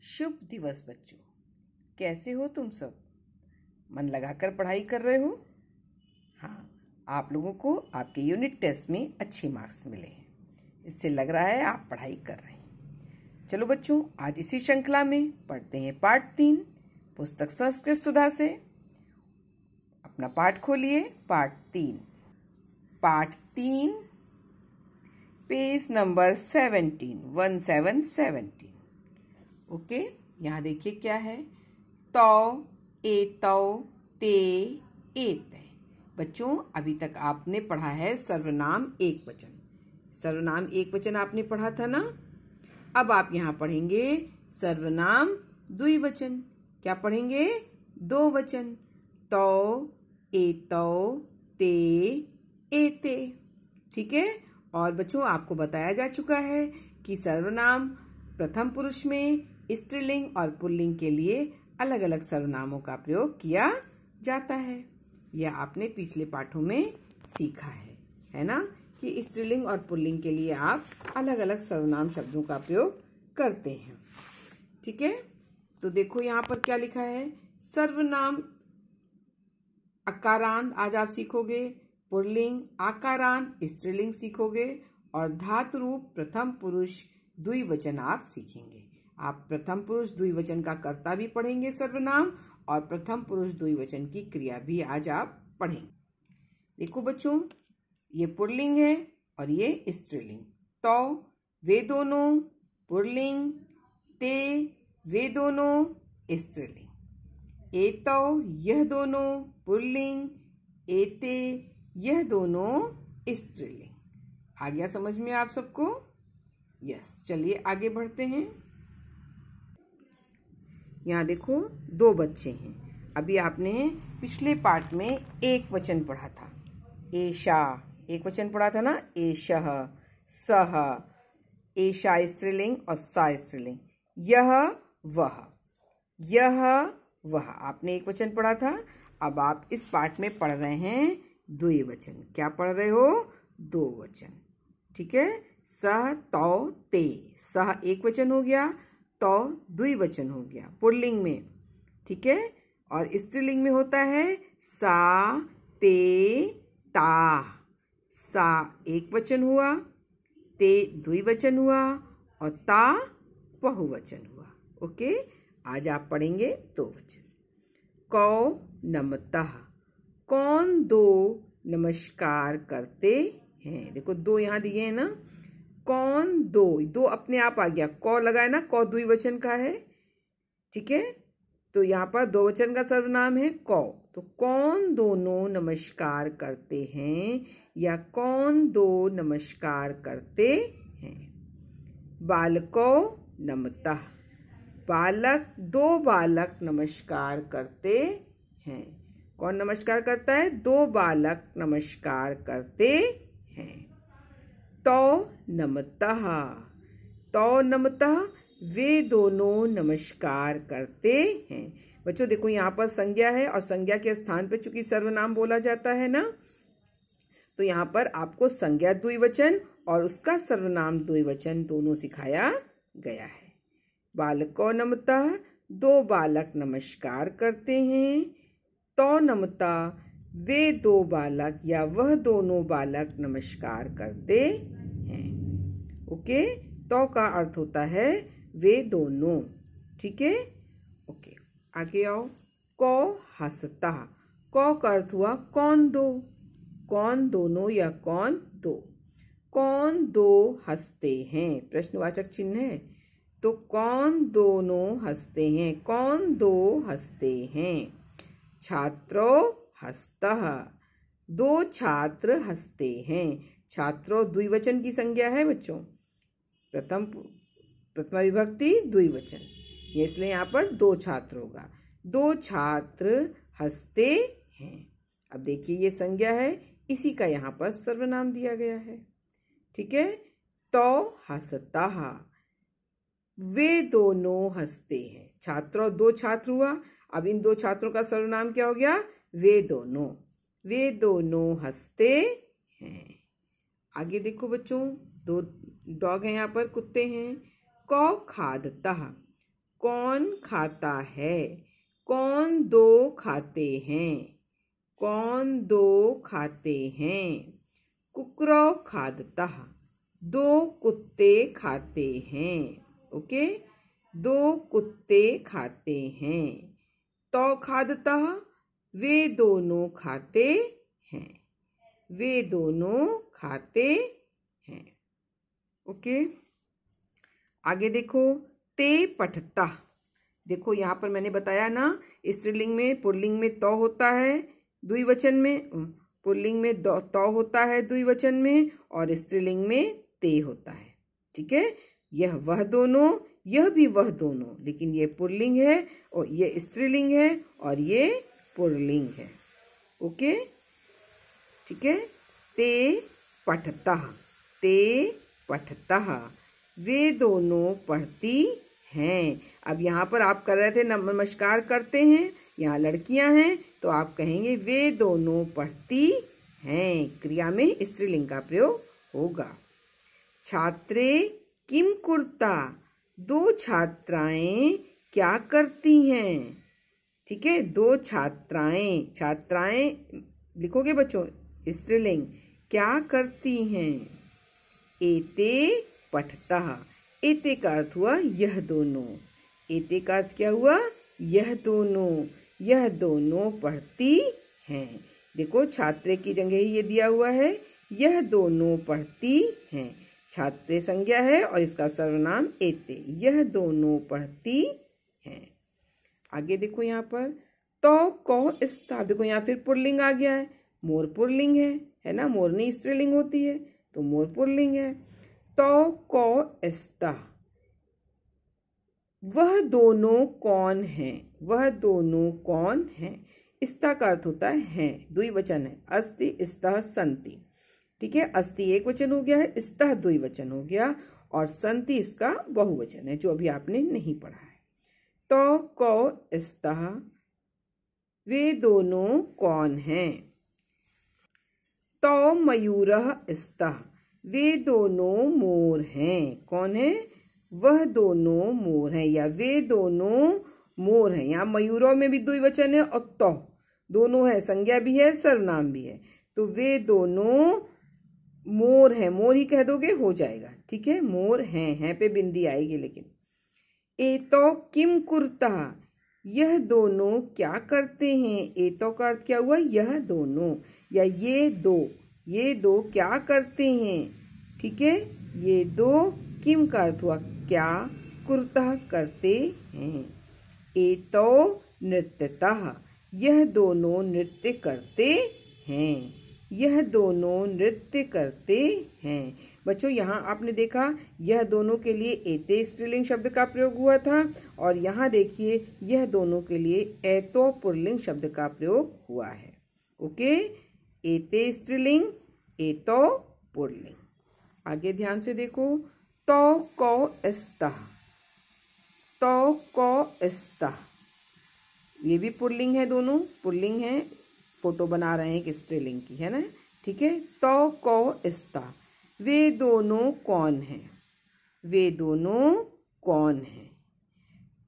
शुभ दिवस बच्चों। कैसे हो तुम सब? मन लगाकर पढ़ाई कर रहे हो? हाँ, आप लोगों को आपके यूनिट टेस्ट में अच्छे मार्क्स मिले हैं। इससे लग रहा है आप पढ़ाई कर रहे हैं। चलो बच्चों, आज इसी श्रृंखला में पढ़ते हैं पाठ 3 पुस्तक संस्कृत सुधा से। अपना पाठ खोलिए। पाठ 3 पेज नंबर 17 ओके। यहाँ देखिए क्या है। तौ एतौ ते एतै। बच्चों, अभी तक आपने पढ़ा है सर्वनाम एक वचन। सर्वनाम एक वचन आपने पढ़ा था ना। अब आप यहाँ पढ़ेंगे सर्वनाम द्विवचन। क्या पढ़ेंगे? दो वचन। तौ एतौ ते एते। ठीक है। और बच्चों, आपको बताया जा चुका है कि सर्वनाम प्रथम पुरुष में स्त्रीलिंग और पुल्लिंग के लिए अलग अलग सर्वनामों का प्रयोग किया जाता है। यह आपने पिछले पाठों में सीखा है ना, कि स्त्रीलिंग और पुल्लिंग के लिए आप अलग अलग सर्वनाम शब्दों का प्रयोग करते हैं। ठीक है। तो देखो यहाँ पर क्या लिखा है। सर्वनाम अकारांत आज आप सीखोगे, पुल्लिंग आकारांत स्त्रीलिंग सीखोगे, और धातु रूप प्रथम पुरुष द्विवचन आप सीखेंगे। आप प्रथम पुरुष द्विवचन का कर्ता भी पढ़ेंगे सर्वनाम, और प्रथम पुरुष द्विवचन की क्रिया भी आज आप पढ़ेंगे। देखो बच्चों, ये पुल्लिंग है और ये स्त्रीलिंग। तो वे दोनों पुल्लिंग, ते वे दोनों स्त्रीलिंग, एतौ यह दोनों पुल्लिंग, एते यह दोनों स्त्रीलिंग। आ गया समझ में आप सबको? यस। चलिए आगे बढ़ते हैं। यहाँ देखो, दो बच्चे हैं। अभी आपने पिछले पाठ में एक वचन पढ़ा था। एषा एक वचन पढ़ा था ना। एषः, सः, एषा स्त्रीलिंग और सा स्त्रीलिंग। यह वह, यह वह आपने एक वचन पढ़ा था। अब आप इस पाठ में पढ़ रहे हैं द्विवचन। क्या पढ़ रहे हो? दो वचन। ठीक है। सह तौ ते। सह एक वचन हो गया, तौ द्विवचन हो गया पुल्लिंग में। ठीक है। और स्त्रीलिंग में होता है सा ते ता। सा एक वचन हुआ, ते द्विवचन हुआ, और ता बहुवचन हुआ। ओके। आज आप पढ़ेंगे दो वचन। कौ नमतः। कौन दो नमस्कार करते हैं? देखो दो यहाँ दिए हैं ना। कौन दो, दो अपने आप आ गया। कौ लगाए ना, कौ द्विवचन का है। ठीक है। तो यहाँ पर दो वचन का सर्वनाम है कौ। तो कौन दोनों नमस्कार करते हैं, या कौन दो नमस्कार करते हैं। बालको नमतः। बालक, दो बालक नमस्कार करते हैं। कौन नमस्कार करता है? दो बालक नमस्कार करते हैं। तौ नमतः। तौ नमतः वे दोनों नमस्कार करते हैं। बच्चों देखो, यहाँ पर संज्ञा है और संज्ञा के स्थान पे चूंकि सर्वनाम बोला जाता है ना, तो यहाँ पर आपको संज्ञा द्विवचन और उसका सर्वनाम द्विवचन दोनों सिखाया गया है। बालको नमतः, दो बालक नमस्कार करते हैं। तौ नमतः वे दो बालक या वह दोनों बालक नमस्कार करते हैं। ओके। तौ का अर्थ होता है वे दोनों। ठीक है। ओके, आगे आओ। कौ हंसता। कौ का अर्थ हुआ कौन दो। कौन दोनों या कौन दो। कौन दो हंसते हैं? प्रश्नवाचक चिन्ह है। तो कौन दोनों हंसते हैं? कौन दो हंसते हैं? छात्रो हंसतः। दो छात्र हंसते हैं। छात्रो द्विवचन की संज्ञा है बच्चों। प्रथमा विभक्ति द्विवचन, इसलिए यहाँ पर दो छात्र होगा। दो छात्र हंसते हैं। अब देखिए ये संज्ञा है, इसी का यहाँ पर सर्वनाम दिया गया है। ठीक है। तो हंसतः, वे दोनों हंसते हैं। छात्रों, दो छात्र हुआ। अब इन दो छात्रों का सर्वनाम क्या हो गया? वे दोनों। वे दोनों हंसते हैं। आगे देखो बच्चों, दो डॉग हैं यहाँ पर, कुत्ते हैं। कौ खादतः। कौन खाता है, कौन दो खाते हैं, कौन दो खाते हैं। कुकरो खादतः, दो कुत्ते खाते हैं। ओके, दो कुत्ते खाते हैं। तो खादतः, वे दोनों खाते हैं, वे दोनों खाते हैं। ओके, आगे देखो, ते पठता। देखो यहाँ पर मैंने बताया ना, स्त्रीलिंग में पुल्लिंग में तो होता है द्विवचन में, पुल्लिंग में तो होता है द्विवचन में, और स्त्रीलिंग में ते होता है। ठीक है, यह वह दोनों, यह भी वह दोनों, लेकिन ये पुल्लिंग है और ये स्त्रीलिंग है और ये पुल्लिंग है। ओके, ठीक है। ते पठतः, ते पठतः, वे दोनों पढ़ती हैं। अब यहाँ पर आप कर रहे थे नमस्कार करते हैं, यहाँ लड़कियां हैं तो आप कहेंगे वे दोनों पढ़ती हैं। क्रिया में स्त्रीलिंग का प्रयोग होगा। छात्रे किम कुर्ता, दो छात्राएं क्या करती हैं। ठीक है, दो छात्राएं, छात्राएं लिखोगे बच्चों स्त्रीलिंग, क्या करती हैं। एते पठतः, एते का अर्थ हुआ यह दोनों, एते का अर्थ क्या हुआ, यह दोनों, यह दोनों पढ़ती हैं। देखो छात्रे की जगह ही ये दिया हुआ है, यह दोनों पढ़ती हैं। छात्रे संज्ञा है और इसका सर्वनाम एते, यह दोनों पढ़ती हैं। आगे देखो यहाँ पर, तो कौ स्ता, देखो यहाँ फिर पुल्लिंग आ गया है, मोर पुल्लिंग है ना, मोरनी स्त्रीलिंग होती है तो मोर पुल्लिंग है। तो कौ स्ता, वह दोनों कौन हैं, वह दोनों कौन हैं। स्ता का अर्थ होता है द्विवचन है, अस्ति स्तः सन्ति। ठीक है, अस्ति एक वचन हो गया है, स्तः द्विवचन हो गया, और सन्ति इसका बहुवचन है जो अभी आपने नहीं पढ़ा है। तो कौ स्तः, वे दोनों कौन हैं। तो मयूरः स्तः, वे दोनों मोर हैं। कौन है, वह दोनों मोर हैं या वे दोनों मोर हैं। यहाँ मयूरों में भी द्विवचन है और तो दोनों है, संज्ञा भी है सर्वनाम भी है, तो वे दोनों मोर हैं, मोर ही कह दोगे हो जाएगा। ठीक है, मोर हैं पे बिंदी आएगी लेकिन। एतो किम कुर्ता, यह दोनों क्या करते हैं। एतो का अर्थ क्या हुआ, यह दोनों या ये दो क्या करते हैं। ठीक है, ये दो, किम का अर्थ हुआ क्या, कुर्ता करते हैं। एतो नृत्यतः, यह दोनों नृत्य करते हैं, यह दोनों नृत्य करते हैं। बच्चों यहाँ आपने देखा यह दोनों के लिए एते स्त्रीलिंग शब्द का प्रयोग हुआ था, और यहाँ देखिए यह दोनों के लिए एतो पुल्लिंग शब्द का प्रयोग हुआ है। ओके, एते स्त्रीलिंग, एतो पुल्लिंग। आगे ध्यान से देखो, तो कौ स्तः, तो कौ स्तः, ये भी पुल्लिंग है, दोनों पुल्लिंग है, फोटो बना रहे हैं एक स्त्रीलिंग की, है ना। ठीक है, तो कौ स्तः, वे दोनों कौन हैं, वे दोनों कौन हैं।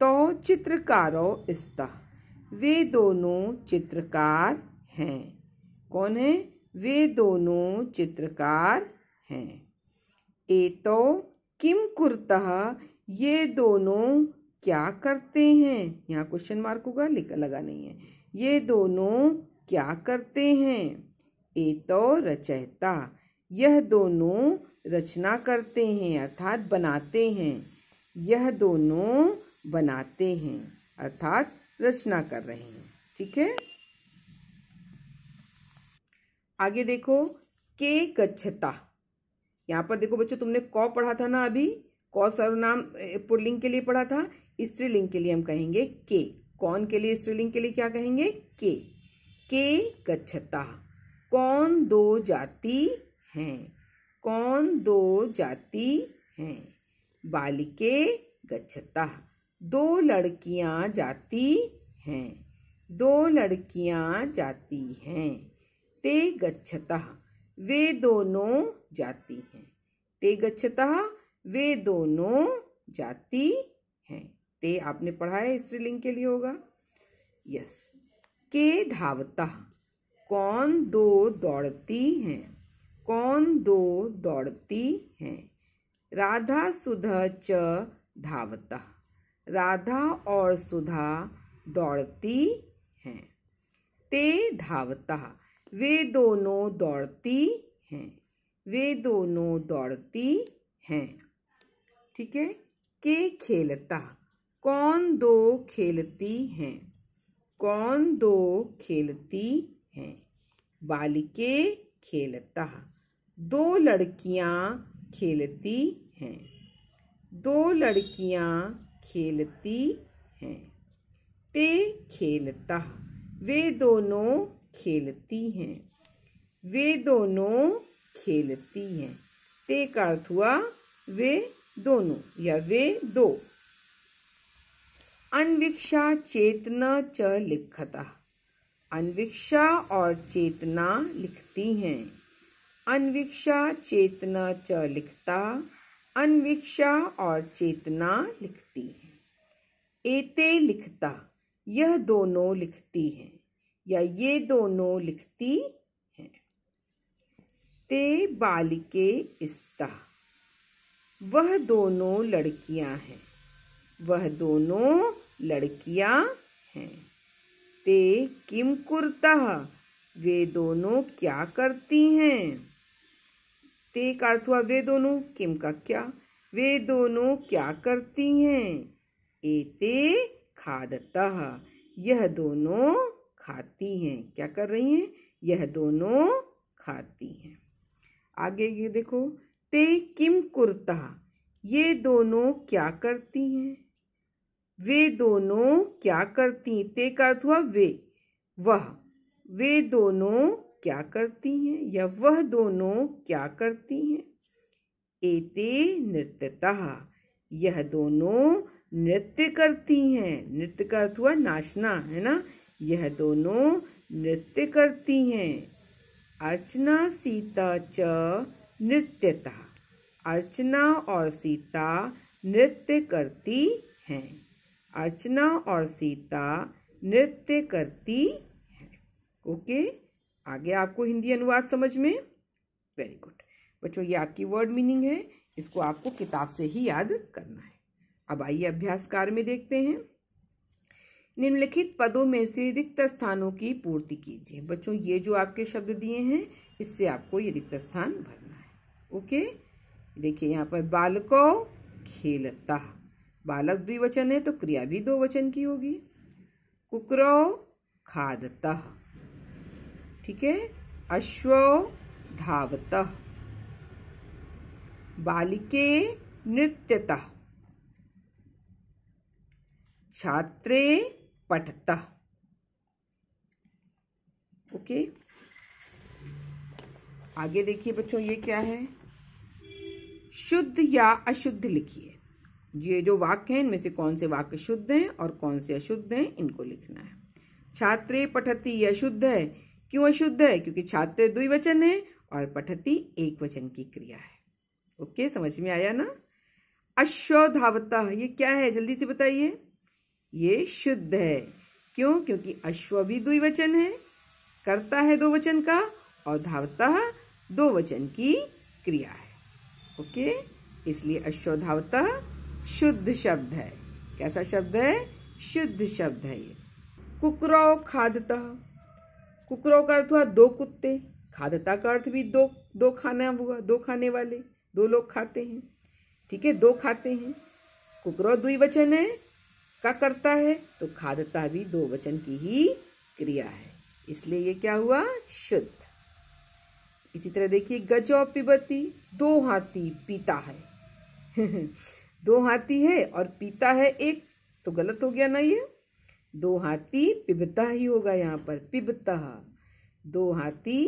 तो चित्रकारो स्तः, वे दोनों चित्रकार हैं। कौन है, वे दोनों चित्रकार हैं। एतो किम कुर्तः, ये दोनों क्या करते हैं। यहाँ क्वेश्चन मार्क होगा, लगा नहीं है। ये दोनों क्या करते हैं। एतो रचयिता, यह दोनों रचना करते हैं अर्थात बनाते हैं, यह दोनों बनाते हैं अर्थात रचना कर रहे हैं। ठीक है, आगे देखो, के गच्छता। यहाँ पर देखो बच्चों, तुमने कौ पढ़ा था ना अभी, कौ सर्वनाम पुल्लिंग के लिए पढ़ा था, स्त्रीलिंग के लिए हम कहेंगे के। कौन के लिए, स्त्रीलिंग के लिए क्या कहेंगे, के गच्छता, कौन दो जाति हैं, कौन दो जाति हैं। बालिके गच्छता, दो लड़कियां जाती हैं, दो लड़कियां जाती हैं। ते गच्छतः, वे दोनों जाती हैं, ते गच्छतः, वे दोनों जाती हैं। ते आपने पढ़ा है, स्त्रीलिंग के लिए होगा। यस। के धावतः, कौन दो दौड़ती हैं, कौन दो दौड़ती हैं। राधा सुधा च धावतः, राधा और सुधा दौड़ती हैं। ते धावतः, वे दोनों दौड़ती हैं, वे दोनों दौड़ती हैं। ठीक है। के खेलता, कौन दो खेलती हैं, कौन दो खेलती हैं। बालिके खेलता, दो लड़कियां खेलती हैं, दो लड़कियां खेलती हैं। ते खेलता, वे दोनों खेलती हैं, वे दोनों खेलती हैं। ते का अर्थ हुआ वे दोनों या वे दो। अन्विक्षा चेतना च लिखता, अन्विक्षा और चेतना लिखती हैं। अन्विक्षा चेतना च लिखता, अन्विक्षा और चेतना लिखती हैं। एते लिखता, यह दोनों लिखती हैं या ये दोनों लिखती हैं। ते बालिके स्तः, वह दोनों लड़कियां हैं, वह दोनों लड़कियां हैं। ते किम कुर्तः, वे दोनों क्या करती हैं। ते का अर्थ हुआ वे दोनों, किम का क्या, वे दोनों क्या करती हैं। एते खादतः, यह दोनों खाती हैं, क्या कर रही हैं, यह दोनों खाती हैं। आगे ये देखो, ते किम कुर्तः, ये दोनों क्या करती हैं, वे दोनों क्या करती। ते का अर्थ हुआ वे, वह, वे दोनों क्या करती हैं या वह दोनों क्या करती हैं। एते नृत्यतः, यह दोनों नृत्य करती हैं। नृत्य का अर्थ हुआ नाचना, है ना। यह दोनों नृत्य करती हैं। अर्चना सीता च नृत्यतः, अर्चना और सीता नृत्य करती हैं। अर्चना और सीता नृत्य करती हैं। ओके। आगे आपको हिंदी अनुवाद समझ में। वेरी गुड बच्चों, ये आपकी वर्ड मीनिंग है, इसको आपको किताब से ही याद करना है। अब आइए अभ्यास कार्य में देखते हैं। निम्नलिखित पदों में से रिक्त स्थानों की पूर्ति कीजिए। बच्चों, ये जो आपके शब्द दिए हैं, इससे आपको ये रिक्त स्थान भरना है। ओके। देखिए यहाँ पर बालको खेलता, बालक द्विवचन है तो क्रिया भी दो वचन की होगी। कुकरो खादता, ठीक है। अश्वो धावता, बालिके नृत्यता, छात्रे पठता। ओके। आगे देखिए बच्चों, ये क्या है, शुद्ध या अशुद्ध लिखिए। ये जो वाक्य हैं, इनमें से कौन से वाक्य शुद्ध हैं और कौन से अशुद्ध हैं, इनको लिखना है। छात्रे पठती, ये अशुद्ध है। क्यों अशुद्ध है? क्योंकि छात्रे द्विवचन है और पठती एक वचन की क्रिया है। ओके, समझ में आया ना। अश्व धावता, ये क्या है, जल्दी से बताइए। ये शुद्ध है। क्यों? क्योंकि अश्व भी द्विवचन है, करता है दो वचन का, और धावता दो वचन की क्रिया है। ओके, इसलिए अश्व धावता शुद्ध शब्द है। कैसा शब्द है? शुद्ध शब्द है ये। कुकरो खादता, कुकरो का अर्थ हुआ दो कुत्ते, खादता का अर्थ भी दो खाना हुआ, दो खाने वाले, दो लोग खाते हैं। ठीक है, दो खाते हैं। कुकरो द्विवचन है, का करता है, तो खादता भी दो वचन की ही क्रिया है, इसलिए ये क्या हुआ? शुद्ध। इसी तरह देखिए, गजो पिबती, दो हाथी पीता है दो हाथी है और पीता है एक, तो गलत हो गया ना ये। दो हाथी पिबता ही होगा यहाँ पर, पिबता। दो हाथी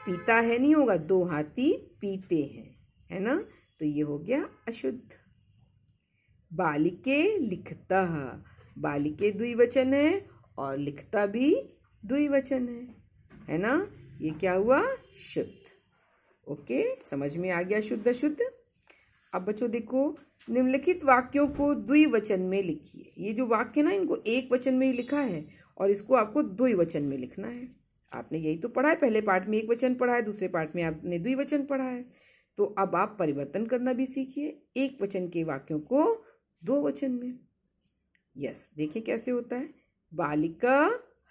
पीता है नहीं होगा, दो हाथी पीते हैं, है ना, तो ये हो गया अशुद्ध। बालिके लिखता, बालिके द्विवचन है और लिखता भी द्विवचन है ना, ये क्या हुआ? शुद्ध। ओके, समझ में आ गया शुद्ध अशुद्ध। अब बच्चों देखो, निम्नलिखित वाक्यों को द्विवचन में लिखिए। ये जो वाक्य ना, इनको एक वचन में ही लिखा है और इसको आपको द्विवचन में लिखना है। आपने यही तो पढ़ा है, पहले पार्ट में एक वचन पढ़ा है, दूसरे पार्ट में आपने द्विवचन पढ़ा है। तो अब आप परिवर्तन करना भी सीखिए, एक वचन के वाक्यों को दो वचन में। यस, देखिए कैसे होता है। बालिका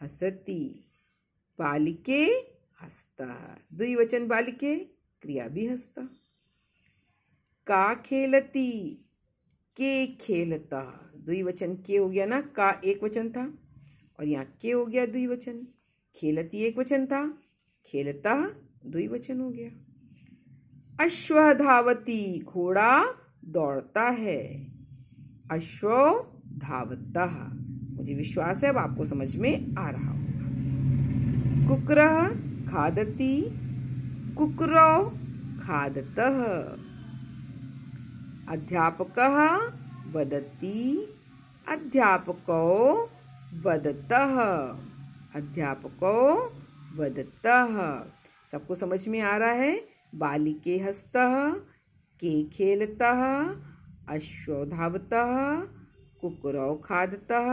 हसती, बालिके हसता, द्विवचन बालिके, क्रिया भी हसता। का खेलती, के खेलता, द्विवचन के हो गया ना, का एक वचन था और यहाँ के हो गया द्विवचन। खेलती एक वचन था, खेलता द्विवचन हो गया। अश्व धावती, घोड़ा दौड़ता है, अश्व धावता। मुझे विश्वास है अब आपको समझ में आ रहा होगा। कुक्रः खादति, कुक्रो खादतः। अध्यापकः वदति, अध्यापको वदतः, अध्यापको वदतः। सबको समझ में आ रहा है। बालिके हस्तः, के खेलतः, अश्वो धावतः, कुक्कुरौ खादतः,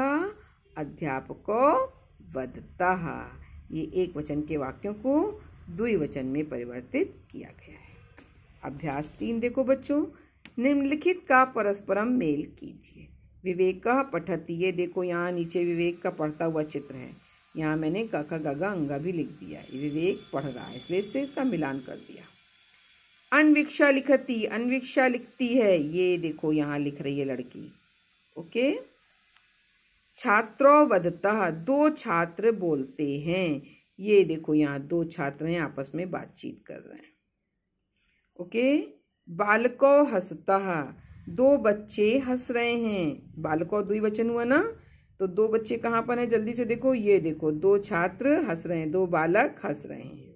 अध्यापको वदतः। ये एक वचन के वाक्यों को द्विवचन में परिवर्तित किया गया है। अभ्यास 3 देखो बच्चों। निम्नलिखित का परस्परम मेल कीजिए। विवेकः पठति, ये देखो यहाँ नीचे विवेक का पढ़ता हुआ चित्र है। यहाँ मैंने क ख ग घ अंगा भी लिख दिया। ये विवेक पढ़ रहा है, इसलिए इससे इसका मिलान कर दिया। अन्वीक्षा लिखती, अन्वीक्षा लिखती है, ये देखो यहाँ लिख रही है लड़की। ओके। छात्रो वदतः, दो छात्र बोलते हैं, ये देखो यहाँ दो छात्र हैं, आपस में बातचीत कर रहे हैं। ओके। बालको हंसतः, दो बच्चे हंस रहे हैं। बालको द्विवचन हुआ ना, तो दो बच्चे कहाँ पर हैं, जल्दी से देखो। ये देखो दो छात्र हंस रहे हैं, दो बालक हंस रहे हैं।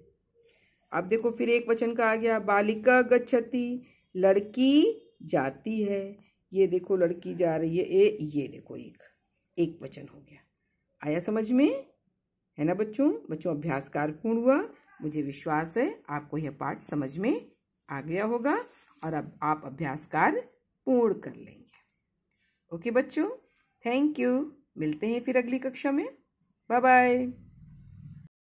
अब देखो फिर एक वचन का आ गया। बालिका गच्छति, लड़की जाती है, ये देखो लड़की जा रही है। ये देखो एक वचन हो गया। आया समझ में, है ना बच्चों? बच्चों अभ्यास कार्य पूर्ण हुआ। मुझे विश्वास है आपको यह पाठ समझ में आ गया होगा और अब आप अभ्यास कार्य पूर्ण कर लेंगे। ओके बच्चों, थैंक यू। मिलते हैं फिर अगली कक्षा में। Bye bye.